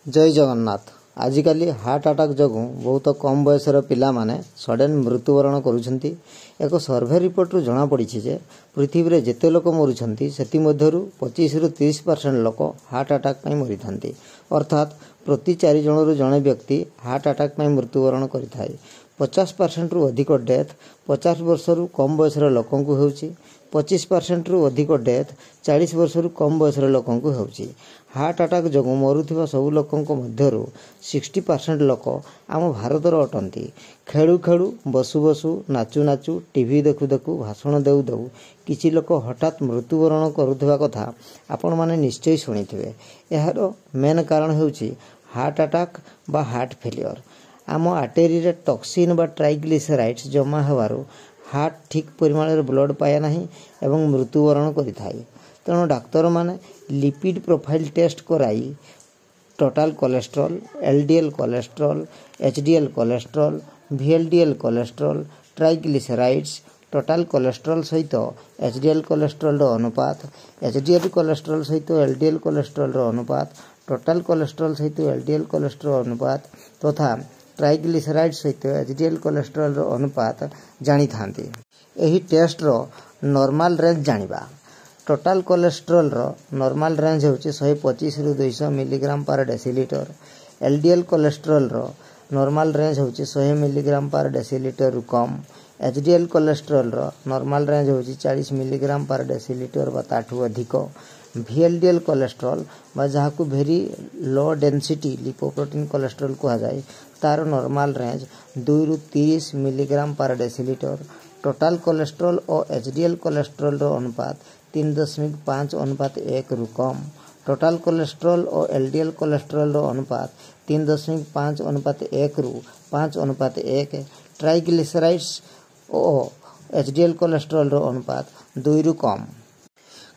जय Jagannath. आजिकाली heart attack जगू बहुत कम बयसर पिला माने सडन मृत्युवरण करुछंती। एक सर्वे रिपोर्ट रु जना पड़ी जे पृथ्वी रे जेते लोक मरुछंती सेति मध्यरु 25 रु 30% लोक हार्ट अटैक पई मरिथांती। अर्थात प्रति 4 जनरु जणे व्यक्ति हार्ट अटैक पई मृत्युवरण करिथाय। 50% रु अधिक डेथ 50 वर्ष रु कम बयसर लोकंकु हेउची। 25% रु अधिक डेथ 40 वर्ष रु कम बयसर लोकंकु हेउची। हार्ट अटैक जगू मरुथिबा सब लोकंक मध्यरु 60% लोक आम भारतर अटंती। खेलु खेलु बसु बसु नाचु नाचु टीवी देखु देखु भाषण देउ देउ किछि लोक हठात मृत्युवरण करुथिबा कथा आपण माने निश्चय सुनिथिबे। एहार मेन कारण हेउची हार्ट अटैक बा हार्ट फेलियर। आम आर्टेरी रे टॉक्सिन बा ट्राइग्लिसराइड्स जमा हेबारु हार्ट ठीक परिमाण रे ब्लड पाए नाही एवं मृत्युवरण करिथाय। तेणु डाक्तर माने लिपिड प्रोफाइल टेस्ट कराई total cholesterol, LDL cholesterol, HDL cholesterol, VLDL cholesterol, triglycerides, total cholesterol सहित एचडीएल कोलेस्ट्रॉल रो अनुपात, एचडीएल कोलेस्ट्रॉल सहित एलडीएल कोलेस्ट्रॉल रो अनुपात, टोटल कोलेस्ट्रॉल सहित एलडीएल कोलेस्ट्रॉल अनुपात तथा ट्राइग्लिसराइड सहित एचडीएल कोलेस्ट्रॉल रो अनुपात जानी थांती। एही टेस्ट रो नॉर्मल रेंज जानिबा। टोटल कोलेस्ट्रॉल रो नॉर्मल रेंज होची 125 रु 200 मिलीग्राम पर डेसीलिटर। एलडीएल कोलेस्ट्रॉल रो नॉर्मल रेंज होची 100 मिलीग्राम पर डेसीलिटर रु कम। एचडीएल कोलेस्ट्रॉल रो नॉर्मल रेंज होची 40 मिलीग्राम पर डेसीलिटर बा ताठू अधिक। वीएलडीएल कोलेस्ट्रॉल बा जहाकू very low density lipoprotein cholesterol कहा जाए तार नॉर्मल रेंज 2 रु 30 मिलीग्राम पर डेसीलिटर। टोटल कोलेस्ट्रॉल और एचडीएल कोलेस्ट्रॉल रो अनुपात 3.5:1 रु कम। टोटल कोलेस्ट्रॉल और एलडीएल कोलेस्ट्रॉल रो अनुपात 3.5:1 रु 5:1। ट्राइग्लिसराइड्स और एचडीएल कोलेस्ट्रॉल रो अनुपात 2 रु कम।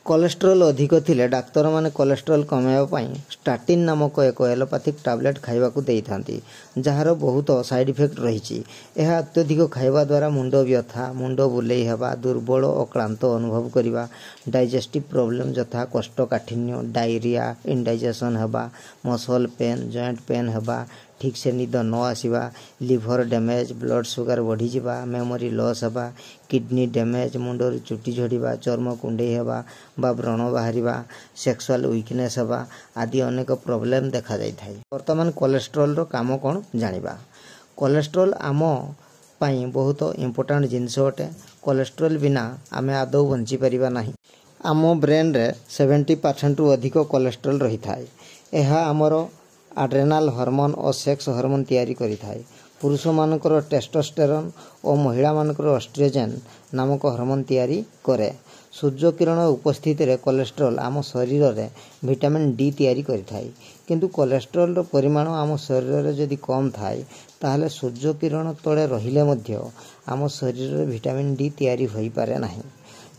कोलेस्ट्रॉल अधिक थिले डाक्तर माने कोलेस्ट्रॉल कमाइबा पई स्टाटिन नामक एक एलोपैथिक टैबलेट खाइबा को देई थांती जहार बहुत साइड इफेक्ट रहिछि। एहा अत्यधिक खाइबा द्वारा मुंड व्यथा, मुंड बुलेई हेबा, दुर्बल और क्लांत अनुभव करिबा, डाइजेस्टिव प्रॉब्लम जथा कोष्ठकाठिन्य, डायरिया, इंडाइजेशन हेबा, मसल पेन, जॉइंट पेन हेबा, ठीक से निद न आसीबा, लिवर डैमेज, ब्लड सुगर बढ़ी जिबा, मेमोरी लॉस हेबा, किडनी डैमेज, मुंडर चुटी झड़ीबा, चर्म कुंडई हेबा बा व्रण बाहरिबा, सेक्सुअल वीकनेस हेबा आदि अनेक प्रॉब्लम देखा जाय थाई। वर्तमान कोलेस्ट्रॉल रो काम कोन जानिबा। कोलेस्ट्रॉल आम पाई बहुत इंपोर्टेंट जिनिस अटे। कोलेस्ट्रॉल बिना आमे आदौ बंची परिबा नाही। आम ब्रेन रे 70% रु अधिक कोलेस्ट्रॉल रही थाए। एहा हमरो एड्रेनाल हार्मोन और सेक्स हार्मोन तैयारी करी थाए। पुरुष मानकर टेस्टोस्टेरोन और महिला मानकर एस्ट्रोजन नामक हार्मोन तैयारी करे। सूर्य किरण उपस्थिति रे कोलेस्ट्रॉल आम शरीर रे विटामिन डी तैयारी करी थाए। किंतु कोलेस्ट्रॉल रो परिमाण आम शरीर रे जदि कम थाए ताहले सूर्य किरण तळे रहिले मध्य आम शरीर रे विटामिन डी तैयारी होई पारे नाही।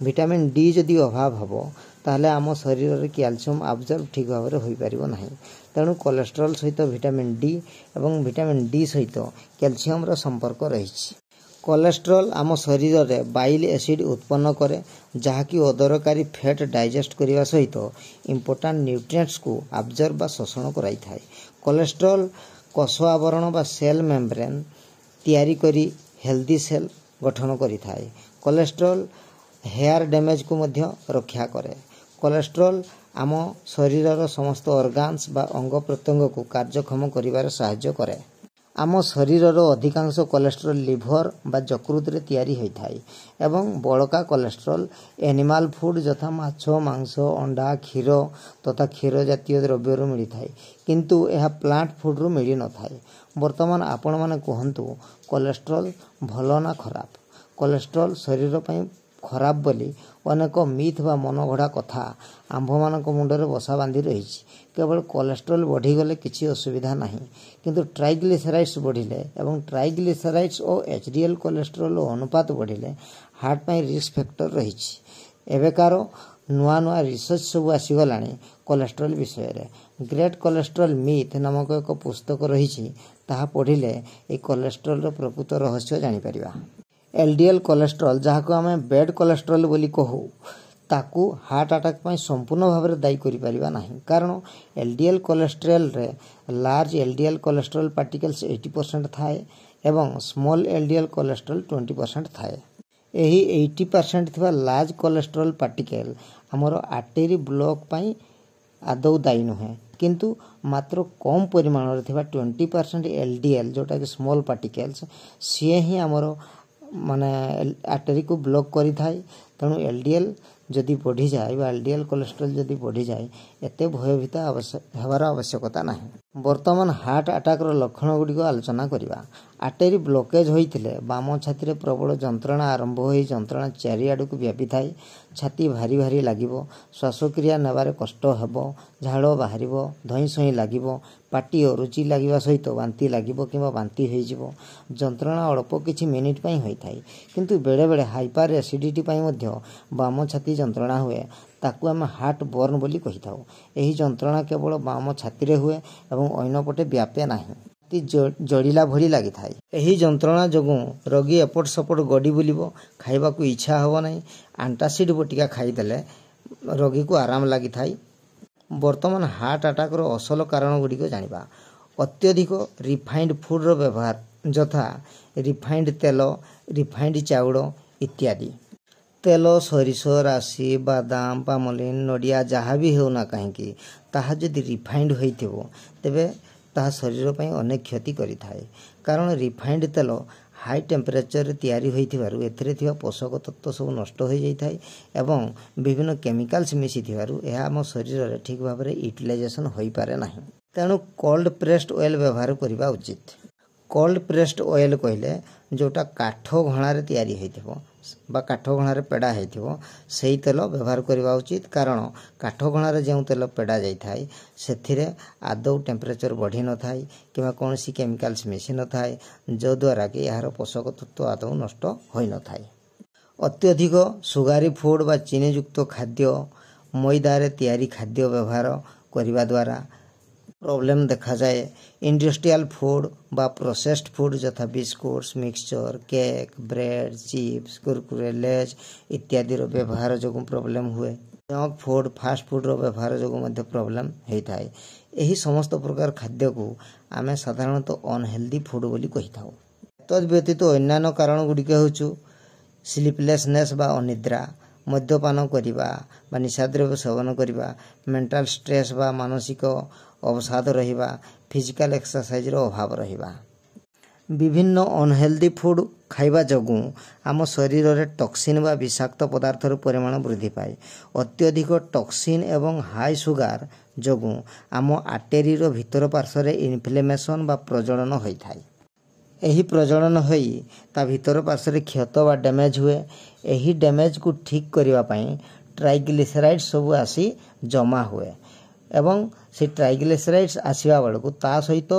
विटामिन डी जदि अभाव हबो ताहले आम शरीर रे कैल्शियम अब्जॉर्ब ठीक भाव रे होई पारिबो नाही। तेणु कोलेस्ट्रॉल सहित विटामिन डी एवं विटामिन डी सहित कैल्शियम रो संपर्क रहिछि। कोलेस्ट्रॉल आम शरीर रे बाइल एसिड उत्पन्न करे जहाँकि अदरकारी फैट डाइजेस्ट करने सहित इंपोर्टेंट न्यूट्रिएंट्स को अब्जॉर्ब बा शोषण कराई थाए। कोलेस्ट्रॉल कोष आवरण बा सेल मेम्ब्रेन तैयारी करी हेल्दी सेल गठन करी थाए। कोलेस्ट्रॉल हेयर डैमेज को मध्य रक्षा करे। कोलेस्ट्रॉल आम शरीर समस्त ऑर्गन्स बा अंग प्रत्यंग को कार्यक्षम करिवार सहायता करे। आम शरीर अधिकांश कोलेस्ट्रॉल लिवर बा यकृत रे तैयारी होई थाए एवं बड़का कोलेस्ट्रॉल एनिमल फूड जथा माछ, मांस, अंडा, क्षीर तथा क्षीर जातीय द्रव्य रो मिली थाए किंतु यह प्लांट फूड रो मिली न थाए। वर्तमान आपण माने कहंतु कोलेस्ट्रॉल भलो ना खराब। कोलेस्ट्रॉल शरीर पई खराब बोली अनेक मिथ बा मनगढ़ा कथा आंभ मानक मुंडरे बसा बांधी रही। केवल कोलेस्ट्रॉल बढ़ी गले किसी असुविधा नहीं किंतु ट्राइग्लिसराइड्स बढ़िले एवं ट्राइग्लिसराइड्स और एचडीएल कोलेस्ट्रॉल अनुपात बढ़िले हार्ट पई रिस्क फैक्टर रही। एवेकार नुआ नुआ रिसर्च सब आसीगलानी कोलेस्ट्रॉल विषय रे। ग्रेट कोलेस्ट्रॉल मिथ नामक एक पुस्तक रही ताहा पढ़िले ए कोलेस्ट्रॉल रो प्रकृत रहस्य जानि परिबा। एलडीएल कोलेस्ट्रॉल जहाको आमे बैड कोलेस्ट्रॉल बोली कहू ताकू हार्ट अटैक पर संपूर्ण भाव में दायी करें कारण एलडीएल कोलेस्ट्रोल रे लार्ज एलडीएल कोलेस्ट्रोल पार्टिकल्स 80% थाए एवं स्मॉल एलडीएल कोलेस्ट्रोल 20% थाए। यही 80% थिबा लार्ज कोलेस्ट्रोल पार्टिकल आमर आर्टेरी ब्लॉक पाई आदौ दायी नुहे किंतु मात्र कम परिमाण रे थिबा 20% एलडीएल जोटा कि स्मॉल पार्टिकल्स सी ही आमर माने आर्टेरी को ब्लॉक करि थाए। तेणु एलडीएल जदि बढ़ी जाए एलडीएल कोलेस्ट्रोल जदि बढ़ी जाए एते भयभीत हेबार आवश्यकता नहीं। वर्तमान हार्ट अटैक लक्षण गुड़िक आलोचना करवा। आर्टेरी ब्लॉकेज होइथिले बाम छाती रे प्रबल जंत्रणा आरंभ होई जंत्रणा चारिआड को व्यापी थाए। छाती भारी भारी लागिबो, श्वासक्रिया नेबारे कष्ट हेबो, झाड़ बाहरिबो, धई सई लागिबो, पाटी अरुचि लागिबा सहित बांती लागिबो किंबा बांती होई जिवो। जंत्रणा अल्प किछि मिनिट पई होई थाए किंतु बेले बेले हाइपर एसिडिटी पई मध्य बाम छाती जंत्रणा हुए ताकू आम हार्ट बर्न बोली कहि थाउ। एही जंत्रणा केवल बाम छाती रे हुए एवं अन्य पटे व्यापे नाही, जड़िला भली लगी थाए। एही जंत्रणा जोगु रोगी एपट सपट गड़ी बुलिबो, खाइबा को इच्छा हबो नाही। आंटासिड बटिका खाइदेले रोगी को आराम लगी थाए। वर्तमान हार्ट अटैक रो असल कारण गुड़िक जानिबा। अत्यधिक रिफाइंड फूड रो व्यवहार यथा रिफाइंड तेल, रिफाइंड चाउल इत्यादि। तेल सरिष, राशि, बादाम, पामलिन, नडिया जहाँ भी होना कहीं ताहा जदि रिफाइंड होइथिबो तेबे ताहा शरीर पई अनेक क्षति करि थाए। कारण रिफाइंड तेल हाई टेम्परेचर रे तैयारी होइथिबारु एथिरे थिबा पोषक तत्व सब नष्ट हो जाई थाए एवं विभिन्न केमिकल्स मिसी थिबारु एहा हम शरीर रे ठीक भाव रे यूटिलाइजेशन होई पारे नाही। तेणु कोल्ड प्रेस्ड ऑयल व्यवहार करबा उचित। कोल्ड प्रेस्ड ऑयल कहले जोटा काठ घणा रे तैयारी होइथिबो बा काठ घणा रे पेड़ा होइथिबो सेही तेल व्यवहार करबा उचित। कारण काठ घणा रे जेउ तेल पेड़ा जाई थाए सेथिरे आदौ टेम्परेचर बढ़ी न थाए किबा कोनसी केमिकल्स मिसी न थाए जो द्वारा कि यार पोषक तत्व आदौ नष्ट होई न थाए। अत्यधिक सुगारी फूड बा चीनी युक्त खाद्य, मैदा रे तैयारी खाद्य व्यवहार करबा द्वारा प्रॉब्लम देखा जाए। इंडस्ट्रियल फूड बा प्रोसेस्ड फूड जथा biscuits, mixture, cake, bread, chips, Kurkure, Lay's इत्यादि रो व्यवहार जो प्रॉब्लम हुए। जंक फूड, फास्ट फूड रो व्यवहार जो मध्य प्रॉब्लम होता है। यही समस्त प्रकार खाद्य को आमे साधारणतः अनहेल्दी फूड बोली कहि थाउ। तद व्यतीत अन्यान्य कारण गुड़िक होचु स्लीपलेसनेस बा अनिद्रा, मद्यपान करिबा बा निशाद्रव्य सेवन करिबा, मेंटल स्ट्रेस बा मानसिक अवसाद रहिबा, फिजिकल एक्सरसाइज रो अभाव रहिबा। विभिन्न अनहेल्दी फूड खाइबा जोगु आम शरीर रे टॉक्सिन बा विषाक्त पदार्थ रो परिमाण वृद्धि पाए। अत्यधिक टॉक्सिन एवं हाई सुगार जोगु आम आर्टेरी रो भीतर पार्श्व रे इन्फ्लेमेशन बा प्रजनन होई थाए। एही प्रजनन होई ता भीतर पार्श्व रे क्षत बा डैमेज हुए। एही डैमेज को ठीक करिवा पई ट्राइग्लिसराइड्स सब आसी जमा हुए एवं से ट्राइग्लिसराइड्स आसीबा बेलକୁ ता सहित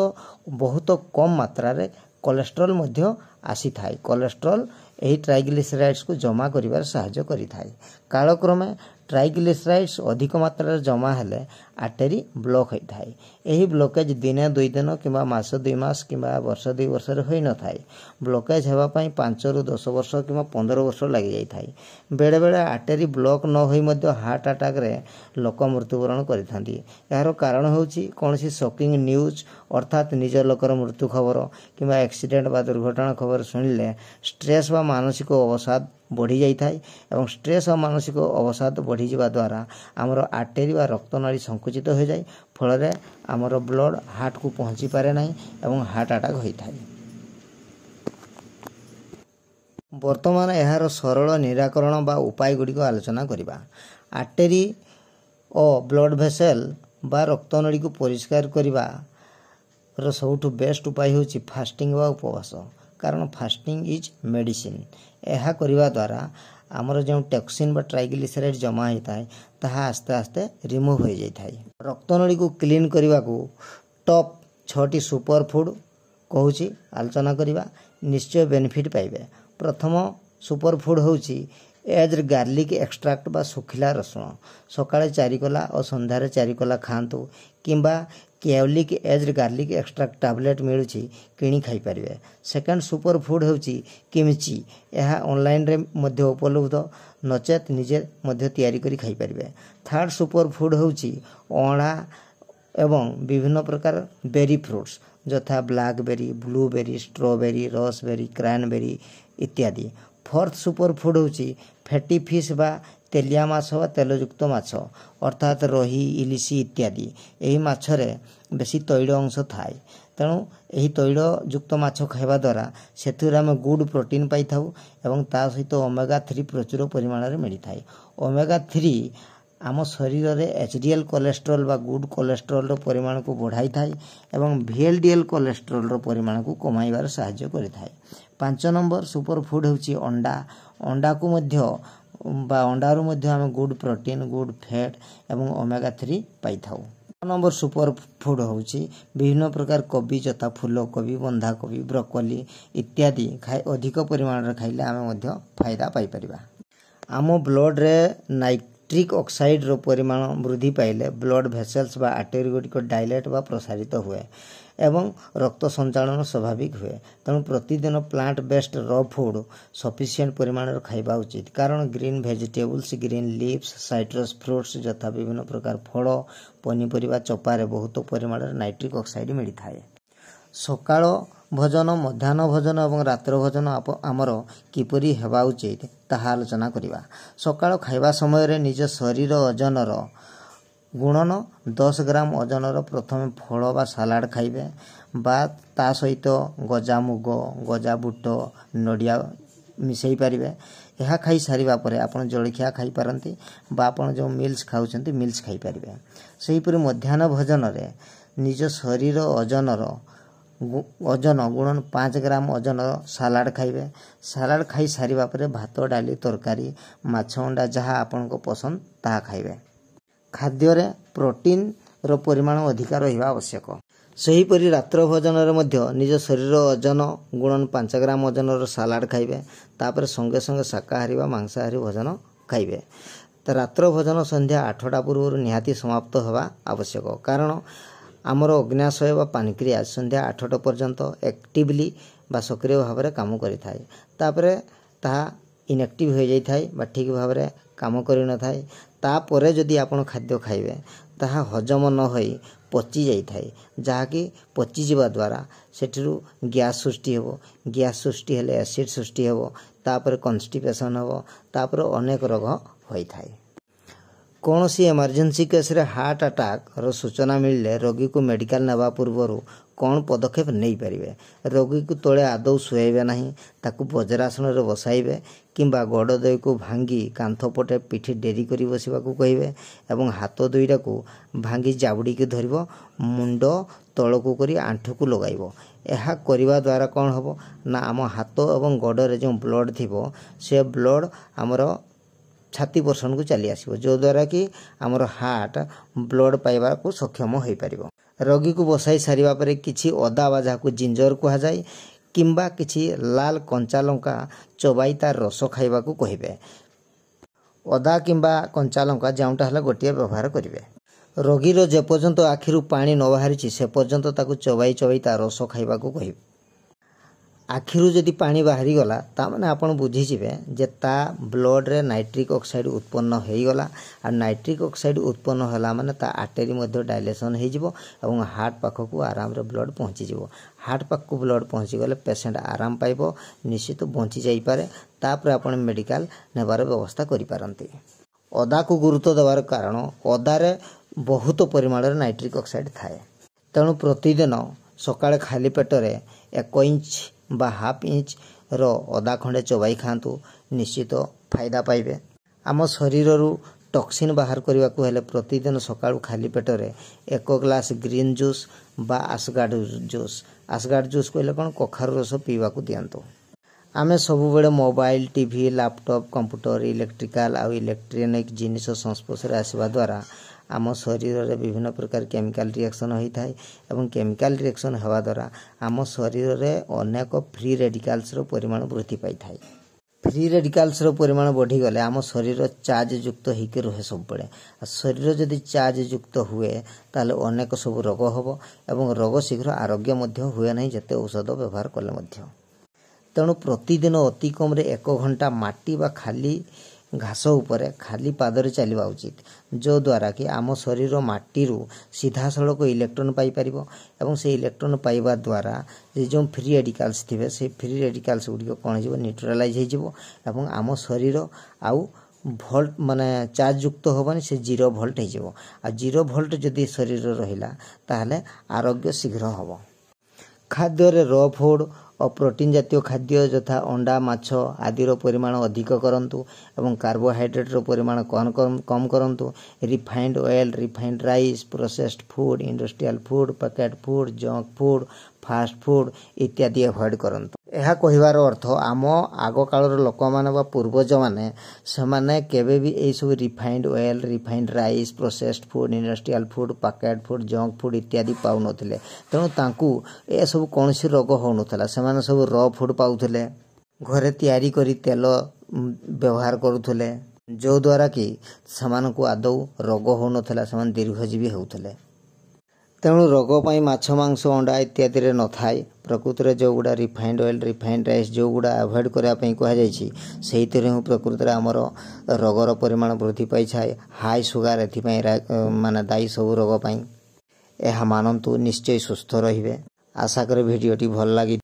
बहुत कम मात्रा रे कोलेस्ट्रॉल मध्य आसी थाए। कोलेस्ट्रॉल एही ट्राइग्लिसराइड्स को जमा करिवार सहायता करि थाए। कालक्रमे ट्राइग्लिसराइड्स अधिक मात्रा जमा हेले आर्टेरी ब्लॉक होई थाए। एही ब्लॉकेज दिने 2 दिन किंबा मास 2 मास किंबा वर्ष 2 वर्ष रे होई न थाए। ब्लॉकेज हेबा पई 5 रु 10 वर्ष किंबा 15 वर्ष लागि जाई थाए। बेले बेले आर्टेरी ब्लॉक न होई मध्य हार्ट अटैक रे लोक मृत्युवरण करिथांती। यार कारण होउची कोनसी शॉकिंग न्यूज अर्थात निज लोकर मृत्यु खबर किंबा एक्सीडेंट बा दुर्घटना खबर सुनिले स्ट्रेस बा मानसिक अवसाद बढ़ी जाई थाए एवं स्ट्रेस और मानसिक अवसाद बढ़ी जावा द्वारा आमर आर्टेरी बा रक्तनाली संकुचित हो जाए फल आमर ब्लड हार्ट को पहुँची पारे नहीं एवं हार्ट अटैक होता है। वर्तमान यार सरल निराकरण बा उपाय गुड़िक आलोचना करबा। आर्टेरी और ब्लड भेसेल बा रक्तनली को परिष्कार करबा रो सबुठु बेस्ट उपाय होची फास्टिंग बा उपवास। कारण फास्टिंग इज मेडिसिन। यह करबा द्वारा आमर जो टॉक्सिन बा ट्राइग्लिसराइड जमा होता है ताहा आस्ते आस्ते रिमूव हो जाए। रक्तनली को क्लीन करबा को टॉप 6टी सुपर फूड कहूची आलोचना करबा। निश्चय बेनिफिट पाइबे। प्रथम सुपर फूड होची एज गार्लिक एक्सट्राक्ट बा सुखिला रसुण। सकाळे 4 कला और संध्यारे 4 कला खातु किंबा केवलिक एज्ड गार्लिक एक्सट्राक्ट टैबलेट मिलूची किणी खाई पारिबे। सेकंड सुपर फूड होची किमची। यह ऑनलाइन रे मध्य उपलब्ध नचेत निजे मध्य तैयारी करी खाई पारिबे। थर्ड सुपर फूड होची अणा एवं विभिन्न प्रकार बेरी फ्रूट्स यथा blackberry, blueberry, strawberry, raspberry, cranberry इत्यादि। फोर्थ सुपर फूड होची फैटी फिश बा तेलिया माछ बा तेलयुक्त माछ अर्थात रोही, इलिशी इत्यादि। यही माछरे बेसी तैल अंश थाए, तेणु यही तैलयुक्त माछ खाइबा द्वारा सेथुरे आमे गुड प्रोटीन पाई थाउ एवं ता सहित ओमेगा 3 प्रचुर परिमाण रे मिली थाए। ओमेगा 3 आम शरीर रे एचडीएल कोलेस्ट्रॉल बा गुड कोलेस्ट्रॉल रो परिमाण को बढ़ाई थाए एवं वीएलडीएल कोलेस्ट्रॉल रो परिमाण को कमाइबार सहायता करि थाए। 5 नंबर सुपर फूड होची अंडा। अंडा को मध्य बा अंडारू मध्य आम गुड प्रोटीन, गुड फैट एवं ओमेगा 3 पाई थाउ। 6 नंबर सुपर फूड होची विभिन्न प्रकार कोबी जथा फूल कोबी, बंधा कोबी, ब्रोकोली इत्यादि अधिक परिमाण रे खाइले आमे मध्य फायदा पाई परिबा। आम ब्लड रे नाइट्रिक ऑक्साइड रो परिमाण वृद्धि पाइले ब्लड भेसल्स बा आर्टरी गुड़िक डायलेट बा प्रसारित हुए एवं रक्त संचालन स्वाभाविक हुए। तेणु प्रतिदिन plant based raw food sufficient परिमाण खाइबा उचित, कारण green vegetables, green leaves, citrus fruits यथा विभिन्न प्रकार फल पनीपरिबा चोपारे बहुत परिमाण नाइट्रिक ऑक्साइड मिली थाए। सकाळ भोजन, मध्याह्न भोजन और रात्र भोजन आमर किपरि हेबा उचित ताहा आलोचना करिबा। सकाळ खाइबा समय रे निज शरीर ओजनर गुणन 10 ग्राम ओजनर प्रथम फल बा सालाड खाइबे बा ता सहित गजा मुग, गजा बुट, नडिया मिसई पारिबे। यह खाई सारिबा परे आपण जलखिया खाई पारंती बा आपण जो मिल्स खाउछंती मिल्स खाई पारिबे। सही परि मध्याह्न भोजन रे निज शरीर ओजनर ओजन गुणन 5 ग्राम ओजनर सालाड खाइबे। सालाड खाई सारिबा परे भात, डाली, तरकारी, माछ, अंडा जहाँ आपण को पसंद ताहा खाइबे। खाद्य रे प्रोटीन रो परिमाण अधिक रहिबा आवश्यक। सही परि रात्र भोजन रे मध्य निज शरीर ओजन गुणन 5 ग्राम ओजनर सालाड खाइबे। तापर संगे संगे शाकाहारी बा मांसाहारी भोजन खाइबे। तो रात्र भोजन संध्या 8टा पूर्व निहाती समाप्त होगा आवश्यक, कारण आमर अग्न्याशय बा पानक्रियाज संध्या 8टा पर्यंत एक्टिवली बा सक्रिय भाव में काम करिथाय। तापरे ताहा इनएक्टिव हो जाई थाय बा ठीक भाव में काम करि न थाय। तापरे जदि आपण खाद्य खाइबे ताहा हजम न होई पची जाई थाय, जहाँकि पची जीवा द्वारा सेठरू गैस सृष्टि हेबो। गैस सृष्टि हेले एसिड सृष्टि हेबो, तापरे कन्स्टिपेशन हेबो, तापरे अनेक रोग होई थाय। कौन सी इमरजेंसी केस रे हार्ट अटैक रो सूचना मिलले रोगी को मेडिकल नेबा पूर्व कौन पदक्षेप नहीं पारिबे। रोगी को तले आदौ शुएबे नहीं, ताकू वज्रासन रे बसाइबे किंबा गोड़ दई को भांगी कांथ पटे पिठी डेरी करी बसिबा को कहिबे एवं हाथ दुईटा को भांगी जाबुड़ी के धरिबो, मुंड तळकू करी आंठू को लगाइबो। यह करने द्वारा कौन हम ना आम हाथ और गोड़ रे जो ब्लड थिबो से ब्लड आमर छाती पोर्शन को चली आसिबो, जो द्वारा कि आमर हार्ट ब्लड पाइबा को सक्षम हो पारिबो। रोगी को बसाई सारिबा परे किछि अदा बा जाको जिंजर कुहा जाय किंबा किछि लाल कंचा लंका चबाई तार रस खाइबा को कहिबे। अदा किंबा कंचा लंका जाउटा हला गोटिए व्यवहार करिवे। रोगीर जे पर्यंत आखिरु पानी न बाहरी से पर्यंत ताकू चबाई चबाई तार रस खाइबा को कहिबे। आखिरु जदि पानी बाहरी गला ता माने आपण बुझी जिवे जे ता ब्लड रे नाइट्रिक ऑक्साइड उत्पन्न हेई गला आ नाइट्रिक ऑक्साइड उत्पन्न होला माने ता आर्टरी मध्ये डायलेशन हेई जिवो एवं हार्ट पाखो को आराम रे ब्लड पहुंची जिवो। हार्ट पाख को ब्लड पहुंची गले पेशेंट आराम पाइबो, निश्चित बंची जाई पारे। तापर आपण मेडिकल नेबार व्यवस्था करि पारंती। अदा को गुरुत्व देवार कारण अदा रे बहुत परिमाण रे नाइट्रिक ऑक्साइड थाए, तेणु प्रतिदिन सकाळे खाली पेटरे 1 इंच बा हाफ इंच रो अदा खंडे चबाई खातु, निश्चित फायदा पाइबे। आम शरीर टॉक्सिन बाहर करने को हेले प्रतिदिन सकाळु खाली पेटरे 1 ग्लास ग्रीन जूस बा आसगार्ड जूस। आसगार्ड जूस कहले कौन कखारू रस पीवा को दियंतु। आमे सबु बेले mobile, TV, laptop, computer, electrical आ इलेक्ट्रॉनिक जिनिस संस्पर्श रे आसीबा द्वारा आम शरीर रे विभिन्न प्रकार केमिकल रिएक्शन होता है एवं केमिकल रिएक्शन होगा द्वारा आम शरीर रे अनेक फ्री रेडिकल्स रो परिमाण वृद्धि पाई थाए। फ्री रेडिकल्स परिमाण बढ़ीगले आम शरीर चार्ज युक्त होकर रहे सब बड़े शरीर जदि चार्ज युक्त हुए ताले अनेक सब रोग हम एवं रोग शीघ्र आरोग्य हुए ना जिते औषध व्यवहार कले तेणु प्रतिदिन अति कम 1 घंटा माटी बा खाली घास उपरे खाली पादरे चलवा उचित जो द्वारा कि आम शरीर माटी सीधा सड़क इलेक्ट्रॉन पाई परिबो एवं से इलेक्ट्रॉन पाइबा द्वारा जो फ्री रेडिकल्स थिबे से फ्री रेडिकल्स गुड़िक कौन हो न्यूट्रालाइज हो एवं आम शरीर आउ भोल्ट माने चार्ज युक्त होबनी से 0 भोल्ट हो 0 भोल्ट जदि शरीर रहिला ताहले आरोग्य शीघ्र हबो। खाद्य र फूड और प्रोटीन जातीय खाद्य यथा अंडा माछ आदि परिमाण अधिक करंतु एवं कार्बोहाइड्रेट रो परिमाण कम करंतु। Refined oil refined rice processed food industrial food packet food junk food fast food इत्यादि अवॉइड करंतु। यह कहिवार अर्थ आम आग कालर लोक माने बा पूर्वज माने समाने केबे भी ए सब refined oil refined rice processed food industrial food packet food junk food इत्यादि पाउ नथिले तेणु तांकू ए सब कोनसी रोग हो नथला सेमाने सब र फूड पाउथले घरे तैयारी करी तेल व्यवहार करुथले जो द्वारा कि समानकु आदौ रोग हो नथला समान दीर्घजीवी होउथले। तेणु रोग पाई माछ मांस अंडा इत्यादि रे न थाए प्रकृति जो गुड़ा रिफाइंड ऑयल रिफाइंड राइस जो गुड़ा अवॉइड करने कहुई प्रकृति आमर रोगर परिमाण वृद्धि पाई छाए हाई सुगार एथि माने दायी सब रोग पाई यह मानतु निश्चय सुस्थ रहिबे। आशा करे भिडियोटी भल लगी